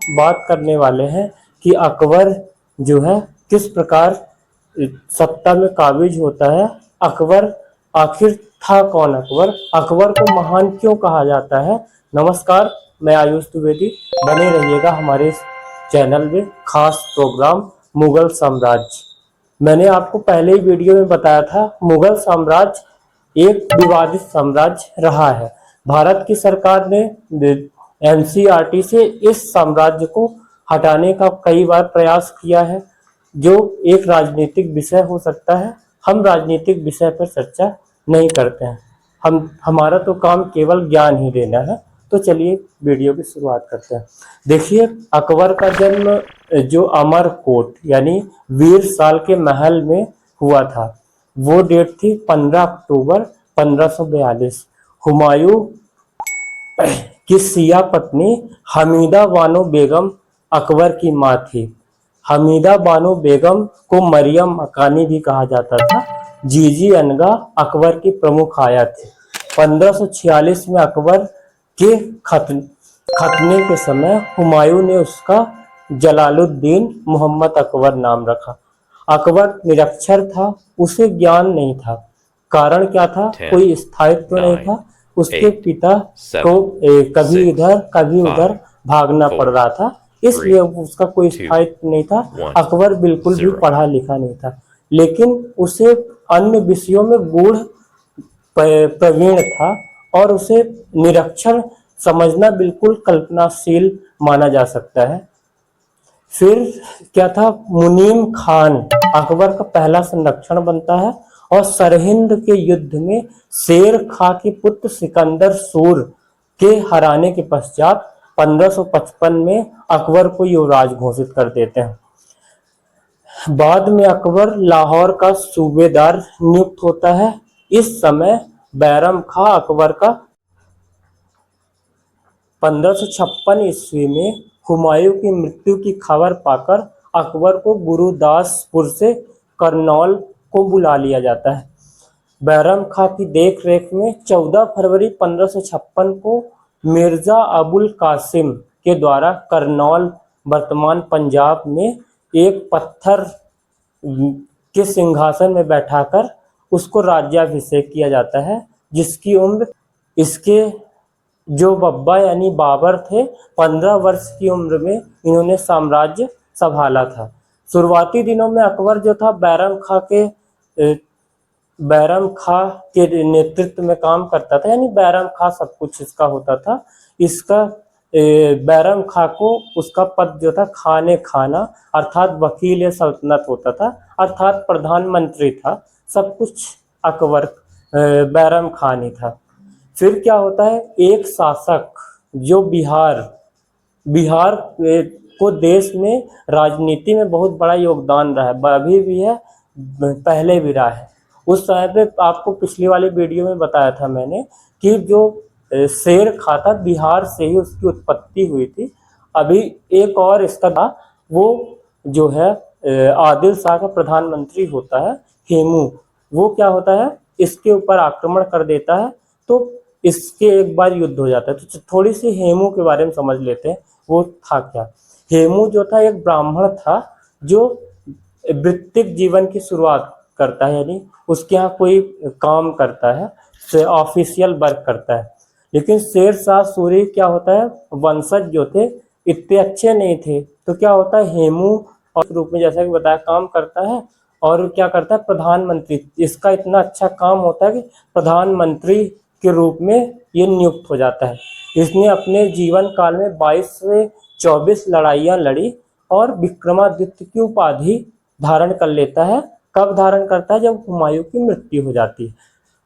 बात करने वाले हैं कि अकबर जो है किस प्रकार सत्ता में काबिज होता है। अकबर आखिर था कौन? अकबर अकबर को महान क्यों कहा जाता है? नमस्कार, मैं आयुष द्विवेदी। बने रहिएगा हमारे इस चैनल में खास प्रोग्राम मुगल साम्राज्य। मैंने आपको पहले ही वीडियो में बताया था, मुगल साम्राज्य एक विवादित साम्राज्य रहा है। भारत की सरकार ने एनसीईआरटी से इस साम्राज्य को हटाने का कई बार प्रयास किया है, जो एक राजनीतिक विषय हो सकता है। हम राजनीतिक विषय पर चर्चा नहीं करते हैं, हमारा तो काम केवल ज्ञान ही देना है। तो चलिए वीडियो की शुरुआत करते हैं। देखिए, अकबर का जन्म जो अमरकोट यानी वीर साल के महल में हुआ था, वो डेट थी 15 अक्टूबर 1542। हुमायूं की सिया पत्नी हमीदा बानो बेगम अकबर की मां थी। हमीदा बानो बेगम को मरियम मकानी भी कहा जाता था। जीजी अनगा अकबर की प्रमुख आया थी। 1546 में अकबर के खतने के समय हुमायूं ने उसका जलालुद्दीन मोहम्मद अकबर नाम रखा। अकबर निरक्षर था, उसे ज्ञान नहीं था। कारण क्या था? कोई स्थायित्व नहीं था। उसके पिता को कभी इधर कभी उधर भागना पड़ रहा था, इसलिए उसका कोई स्थायित्व नहीं था। अकबर बिल्कुल भी पढ़ा लिखा नहीं था, लेकिन उसे अन्य विषयों में गूढ़ प्रवीण था और उसे निरक्षर समझना बिल्कुल कल्पनाशील माना जा सकता है। फिर क्या था? मुनीम खान अकबर का पहला संरक्षण बनता है और सरहिंद के युद्ध में शेर खां के पुत्र सिकंदर सूर के हराने के पश्चात 1555 में अकबर को युवराज घोषित कर देते हैं। बाद में अकबर लाहौर का सूबेदार नियुक्त होता है। इस समय बैरम खां अकबर का 1556 ईस्वी में हुमायूं की मृत्यु की खबर पाकर अकबर को गुरुदासपुर से करनौल को बुला लिया जाता है। बैरम खां की देख रेख में 14 फरवरी 1556 को मिर्जा अबुल कासिम के द्वारा करनौल वर्तमान पंजाब में एक पत्थर के सिंहासन में बैठाकर उसको राज्याभिषेक किया जाता है, जिसकी उम्र इसके जो बब्बा यानी बाबर थे 15 वर्ष की उम्र में इन्होंने साम्राज्य संभाला था। शुरुआती दिनों में अकबर जो था बैरम खां के नेतृत्व में काम करता था, यानी बैरम खां सब कुछ इसका होता था। इसका बैरम खां को उसका पद जो था खाने खाना अर्थात वकील सल्तनत होता था, अर्थात प्रधानमंत्री था। सब कुछ अकबर बैरम खां ही था। फिर क्या होता है? एक शासक जो बिहार को देश में राजनीति में बहुत बड़ा योगदान रहा है, अभी भी है, पहले भी रहा है। उस समय पे आपको पिछली वाली वीडियो में बताया था मैंने कि जो शेर खां था, बिहार से ही उसकी उत्पत्ति हुई थी। अभी एक और इसका था, वो जो है आदिल शाह का प्रधानमंत्री होता है, हेमू। वो क्या होता है? इसके ऊपर आक्रमण कर देता है, तो इसके एक बार युद्ध हो जाता है। तो थोड़ी सी हेमू के बारे में समझ लेते हैं, वो था क्या। हेमू जो था एक ब्राह्मण था, जो वृत्तिक जीवन की शुरुआत करता है, यानी उसके यहाँ कोई काम करता है, ऑफिशियल वर्क करता है। लेकिन शेर शाह सूरी क्या होता है, वंशज जो थे इतने अच्छे नहीं थे, तो क्या होता है, हेमू और रूप में जैसा कि बताया काम करता है और क्या करता है, प्रधानमंत्री। इसका इतना अच्छा काम होता है कि प्रधानमंत्री के रूप में ये नियुक्त हो जाता है। इसने अपने जीवन काल में 22 से 24 लड़ाइयाँ लड़ी और विक्रमादित्य की उपाधि धारण कर लेता है। कब धारण करता है? जब हुमायूं की मृत्यु हो जाती है।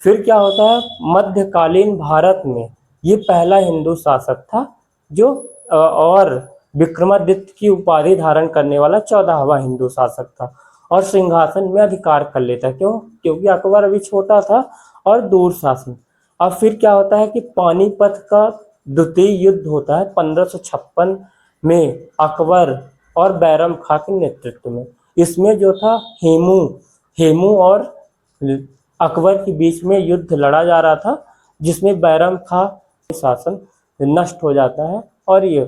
फिर क्या होता है? मध्यकालीन भारत में ये पहला हिंदू शासक था जो और विक्रमादित्य की उपाधि धारण करने वाला 14वां हिंदू शासक था और सिंहासन में अधिकार कर लेता है। क्यों? क्योंकि अकबर अभी छोटा था और दूर शासन। अब फिर क्या होता है कि पानीपत का द्वितीय युद्ध होता है 1556 में अकबर और बैरम खां के नेतृत्व में। इसमें जो था हेमू और अकबर के बीच में युद्ध लड़ा जा रहा था, जिसमें बैरम खां शासन नष्ट हो जाता है और ये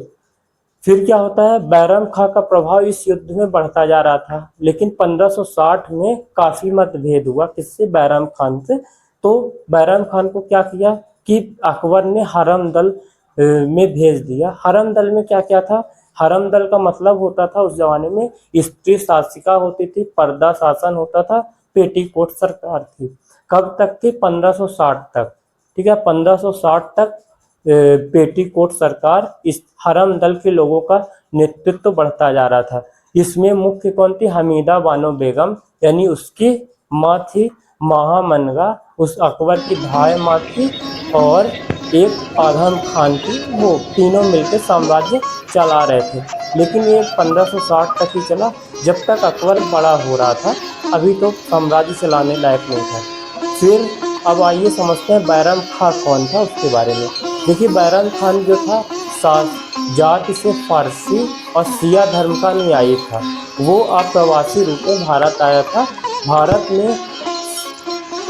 फिर क्या होता है, बैरम खां का प्रभाव इस युद्ध में बढ़ता जा रहा था, लेकिन 1560 में काफी मतभेद हुआ किससे, बैरम खान से। तो बैरम खान को क्या किया कि अकबर ने हरम दल में भेज दिया। हरम दल में क्या क्या था, हरम दल का मतलब होता था उस जमाने में स्त्री शासिका होती थी, पर्दा शासन होता था, पेटीकोट सरकार थी। कब तक थी, 1560 तक। ठीक है, 1560 तक पेटीकोट सरकार, इस हरम दल के लोगों का नेतृत्व बढ़ता जा रहा था। इसमें मुख्य कौन थी, हमीदा बानो बेगम, यानी उसकी माँ थी महामनगा, उस अकबर की धाय माँ थी, और एक आजम खान थी। वो तीनों मिलकर साम्राज्य चला रहे थे। लेकिन ये 1560 तक ही चला, जब तक अकबर बड़ा हो रहा था, अभी तो साम्राज्य चलाने लायक नहीं था। फिर अब आइए समझते हैं बैरम खां कौन था उसके बारे में। देखिए, बैरम खान जो था जाति से फारसी और सिया धर्म का अनुयायी था। वो अप्रवासी रूप में भारत आया था। भारत में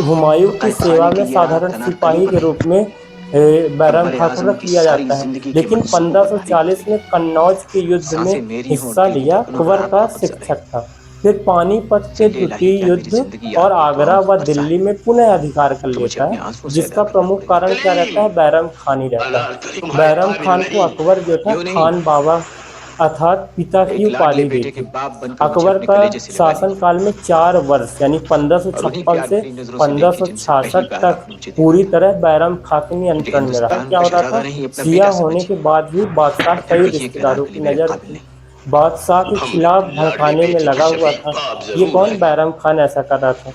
हुमायूं की सेवा में साधारण सिपाही के रूप में बैरम खां को रख लिया जाता है। लेकिन 1540 में कन्नौज के युद्ध में हिस्सा लिया, अकबर का शिक्षक था। फिर पानीपत के द्वितीय युद्ध और आगरा व दिल्ली में पुनः अधिकार कर लेता है, जिसका प्रमुख कारण क्या रहता है, बैरम खान ही रहता है। बैरम खान को अकबर जो था खान बाबा अर्थात पिता की उपाधि दी थी। अकबर का शासन काल में 4 वर्ष यानी 1556 से 1566 तक पूरी तरह बैरम खां के नियंत्रण में रहा। क्या हो रहा था, सिया होने के बाद भी बादशाह कई रिश्तेदारों की नजर थी, बादशाह के खिलाफ भड़काने में लगा हुआ था। ये कौन, बैरम खान ऐसा कर रहा था।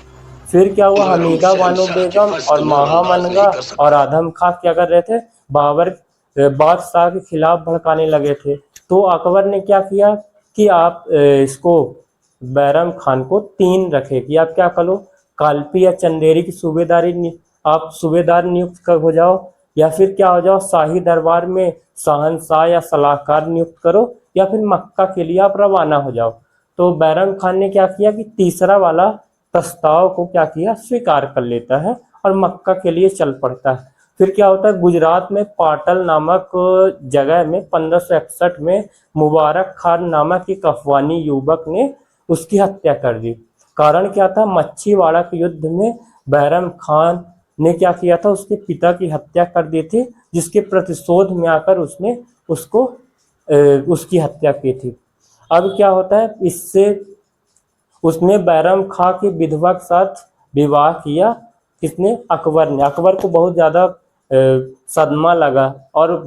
फिर क्या हुआ, हमीदा बानो बेगम और महामनगा और आदम खां क्या कर रहे थे, बाबर बादशाह के खिलाफ भड़काने लगे थे। तो अकबर ने क्या किया कि आप इसको बैरम खान को 3 रखे कि आप क्या करो, कालपी या चंदेरी की सूबेदारी आप सूबेदार नियुक्त कर हो जाओ, या फिर क्या हो जाओ, शाही दरबार में शहंशाह या सलाहकार नियुक्त करो, या फिर मक्का के लिए आप रवाना हो जाओ। तो बैरम खान ने क्या किया कि तीसरा वाला प्रस्ताव को क्या किया, स्वीकार कर लेता है और मक्का के लिए चल पड़ता है। फिर क्या होता है, गुजरात में पाटल नामक जगह में 1561 में मुबारक खान नामक एक अफगानी युवक ने उसकी हत्या कर दी। कारण क्या था, मच्छीवाड़ा के युद्ध में बैरम खान ने क्या किया था, उसके पिता की हत्या कर दी थी, जिसके प्रतिशोध में आकर उसने उसको उसकी हत्या की थी। अब क्या होता है, इससे उसने बैरम खां की विधवा के साथ विवाह किया। किसने, अकबर ने। अकबर को बहुत ज्यादा सदमा लगा, और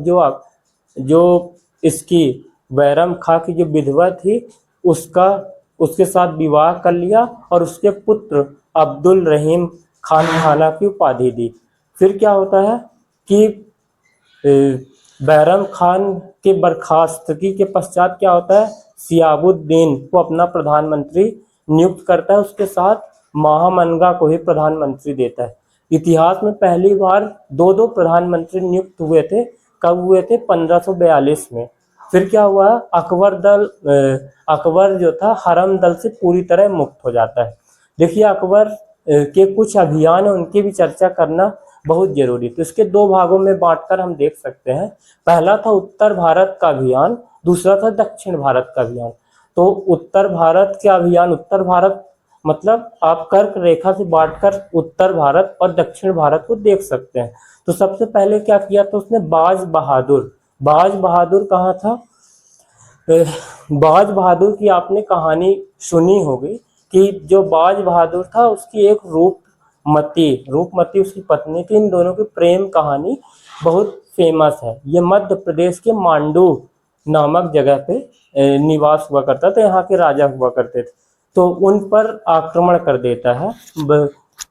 जो इसकी बैरम खां की जो विधवा थी उसका उसके साथ विवाह कर लिया और उसके पुत्र अब्दुल रहीम खान खाना की उपाधि दी। फिर क्या होता है कि बैरम खान के बर्खास्तगी के पश्चात क्या होता है, सियाबुद्दीन को अपना प्रधानमंत्री नियुक्त करता है, उसके साथ महामनगा को ही प्रधानमंत्री देता है। इतिहास में पहली बार 2-2 प्रधानमंत्री नियुक्त हुए थे। कब हुए थे, 1542 में। फिर क्या हुआ, अकबर जो था हरम दल से पूरी तरह मुक्त हो जाता है। देखिए, अकबर के कुछ अभियान है, उनकी भी चर्चा करना बहुत जरूरी। तो इसके 2 भागों में बांटकर हम देख सकते हैं। पहला था उत्तर भारत का अभियान, दूसरा था दक्षिण भारत का अभियान। तो उत्तर भारत के अभियान, उत्तर भारत मतलब आप कर्क रेखा से बांटकर उत्तर भारत और दक्षिण भारत को देख सकते हैं। तो सबसे पहले क्या किया था उसने, बाज बहादुर कहाँ था, बाज बहादुर की आपने कहानी सुनी होगी कि जो बाज बहादुर था उसकी एक रूपमती उसकी पत्नी थी। इन दोनों की प्रेम कहानी बहुत फेमस है। ये मध्य प्रदेश के मांडू नामक जगह पे निवास हुआ करता था, यहाँ के राजा हुआ करते थे। तो उन पर आक्रमण कर देता है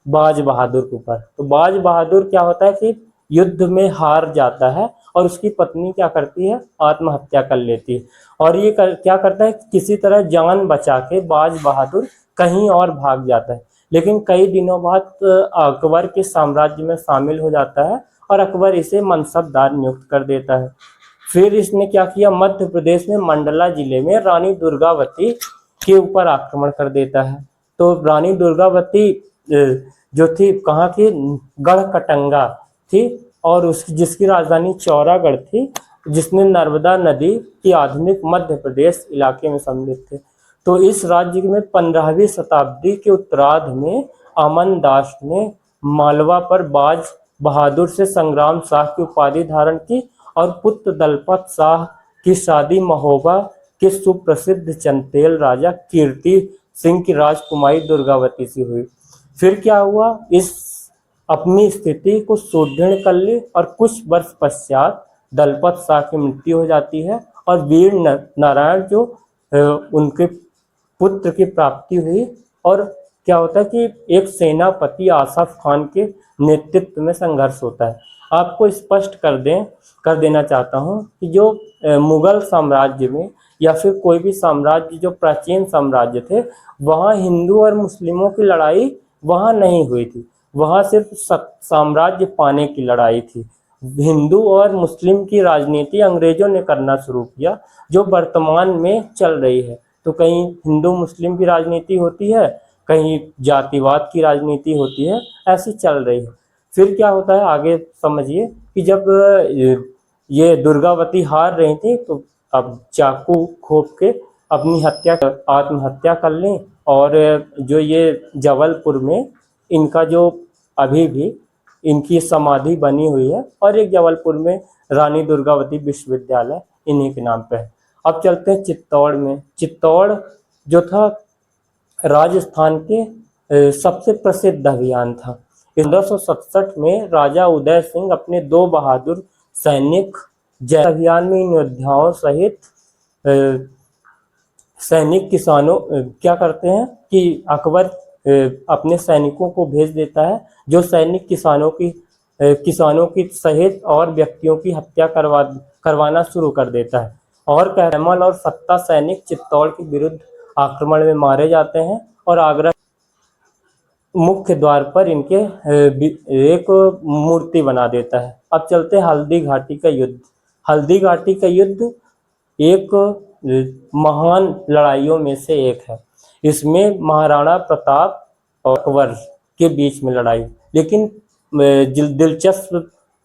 बाज बहादुर के ऊपर। तो बाज बहादुर क्या होता है कि युद्ध में हार जाता है और उसकी पत्नी क्या करती है, आत्महत्या कर लेती है। और ये क्या करता है, किसी तरह जान बचा के बाज बहादुर कहीं और भाग जाता है। लेकिन कई दिनों बाद अकबर के साम्राज्य में शामिल हो जाता है और अकबर इसे मनसबदार नियुक्त कर देता है। फिर इसने क्या किया, मध्य प्रदेश में मंडला जिले में रानी दुर्गावती के ऊपर आक्रमण कर देता है। तो रानी दुर्गावती जो थी कहाँ की, गढ़कटंगा थी, और उसकी जिसकी राजधानी चौरागढ़ थी, जिसने नर्मदा नदी की आधुनिक मध्य प्रदेश इलाके में सम्मिलित थे। तो इस राज्य में 15वीं शताब्दी के उत्तरार्ध में अमन दास ने मालवा पर बाज बहादुर से संग्राम शाह की उपाधि धारण की और पुत्र दलपत शाह की शादी महोबा के सुप्रसिद्ध चंदेल राजा कीर्ति सिंह की राजकुमारी दुर्गावती से हुई। फिर क्या हुआ, इस अपनी स्थिति को सुदृढ़ कर ली और कुछ वर्ष पश्चात दलपत शाह की मृत्यु हो जाती है और वीर नारायण जो उनके पुत्र की प्राप्ति हुई। और क्या होता है कि एक सेनापति आसफ खान के नेतृत्व में संघर्ष होता है। आपको स्पष्ट कर देना चाहता हूं कि जो मुगल साम्राज्य में या फिर कोई भी साम्राज्य जो प्राचीन साम्राज्य थे, वहाँ हिंदू और मुस्लिमों की लड़ाई वहाँ नहीं हुई थी, वहाँ सिर्फ साम्राज्य पाने की लड़ाई थी। हिंदू और मुस्लिम की राजनीति अंग्रेजों ने करना शुरू किया, जो वर्तमान में चल रही है। तो कहीं हिंदू मुस्लिम की राजनीति होती है, कहीं जातिवाद की राजनीति होती है, ऐसी चल रही है। फिर क्या होता है आगे समझिए कि जब ये दुर्गावती हार रही थी तो अब चाकू घोंप के अपनी आत्महत्या कर लें। और जो ये जबलपुर में इनका जो अभी भी इनकी समाधि बनी हुई है और एक जबलपुर में रानी दुर्गावती विश्वविद्यालय इन्हीं के नाम पे है। अब चलते हैं चित्तौड़ में। चित्तौड़ जो था राजस्थान के सबसे प्रसिद्ध अभियान था। 1567 में राजा उदय सिंह अपने 2 बहादुर सैनिक जय अभियान में इन योद्धाओं सहित सैनिक किसानों क्या करते हैं कि अकबर अपने सैनिकों को भेज देता है, जो सैनिक किसानों की सहित और व्यक्तियों की हत्या करवाना शुरू कर देता है। और कैमल और सत्ता सैनिक चित्तौड़ के विरुद्ध आक्रमण में मारे जाते हैं और आगरा मुख्य द्वार पर इनके एक मूर्ति बना देता है। अब चलते हैं हल्दी घाटी का युद्ध। हल्दी घाटी का युद्ध एक महान लड़ाइयों में से एक है। इसमें महाराणा प्रताप और अकबर के बीच में लड़ाई, लेकिन दिलचस्प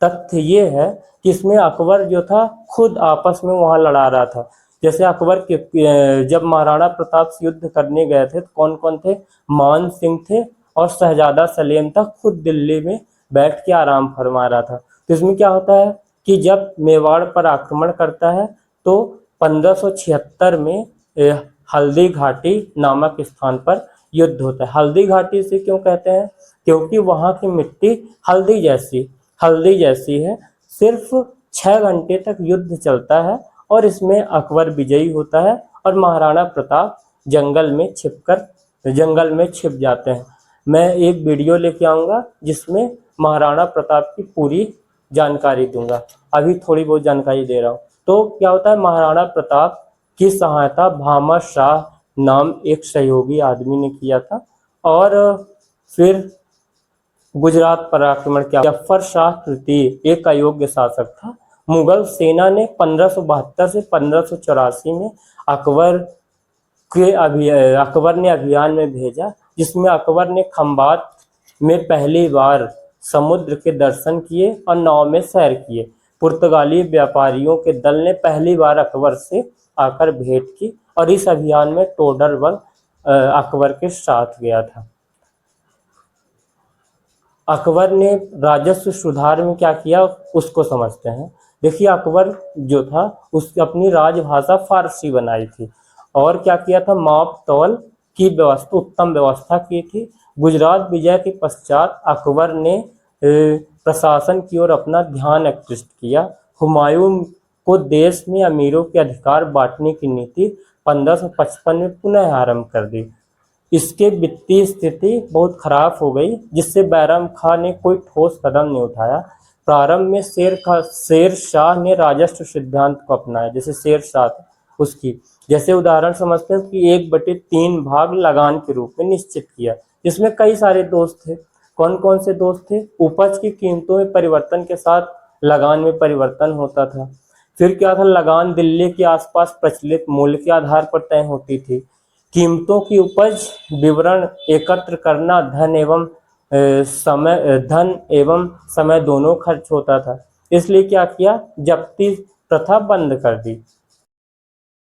तथ्य ये है कि इसमें अकबर जो था खुद आपस में वहां लड़ा रहा था। जैसे अकबर के जब महाराणा प्रताप से युद्ध करने गए थे तो कौन कौन थे, मान सिंह थे और शहजादा सलेम था, खुद दिल्ली में बैठ के आराम फरमा रहा था। तो इसमें क्या होता है कि जब मेवाड़ पर आक्रमण करता है तो 1576 में हल्दी घाटी नामक स्थान पर युद्ध होता है। हल्दी घाटी से क्यों कहते हैं, क्योंकि वहाँ की मिट्टी हल्दी जैसी है। सिर्फ 6 घंटे तक युद्ध चलता है और इसमें अकबर विजयी होता है और महाराणा प्रताप जंगल में छिप जाते हैं। मैं एक वीडियो लेके आऊँगा जिसमें महाराणा प्रताप की पूरी जानकारी दूंगा, अभी थोड़ी बहुत जानकारी दे रहा हूँ। तो क्या होता है, महाराणा प्रताप की सहायता भामा शाह नाम एक सहयोगी आदमी ने किया था। और फिर गुजरात पर आक्रमण किया। जफर शाह तृतीय एक अयोग्य शासक था। मुगल सेना ने 1572 से 1584 में अकबर ने अभियान में भेजा, जिसमें अकबर ने खंबात में पहली बार समुद्र के दर्शन किए और नाव में सैर किए। पुर्तगाली व्यापारियों के दल ने पहली बार अकबर से आकर भेंट की और इस अभियान में टोडरमल अकबर के साथ गया था। अकबर ने राजस्व सुधार में क्या किया उसको समझते हैं। देखिए, अकबर जो था उसकी अपनी राजभाषा फारसी बनाई थी और क्या किया था, माप तौल की व्यवस्था उत्तम व्यवस्था की थी। गुजरात विजय के पश्चात अकबर ने प्रशासन की ओर अपना ध्यान आकृष्ट किया। हुमायूं को देश में अमीरों के अधिकार बांटने की नीति 1555 में पुनः आरंभ कर दी। इसके वित्तीय स्थिति बहुत खराब हो गई, जिससे बैरम खां ने कोई ठोस कदम नहीं उठाया। प्रारंभ में शेर शाह ने राजस्व सिद्धांत को अपनाया। जैसे शेर शाह उसकी जैसे उदाहरण समझते हैं कि 1/3 भाग लगान के रूप में निश्चित किया, जिसमें कई सारे दोष थे। कौन कौन से दोष थे, उपज की कीमतों में परिवर्तन के साथ लगान में परिवर्तन होता था। फिर क्या था, लगान दिल्ली के आसपास प्रचलित मूल्य के आधार पर तय होती थी। कीमतों की उपज विवरण एकत्र करना धन एवं समय दोनों खर्च होता था। इसलिए क्या किया, जब्ती प्रथा बंद कर दी।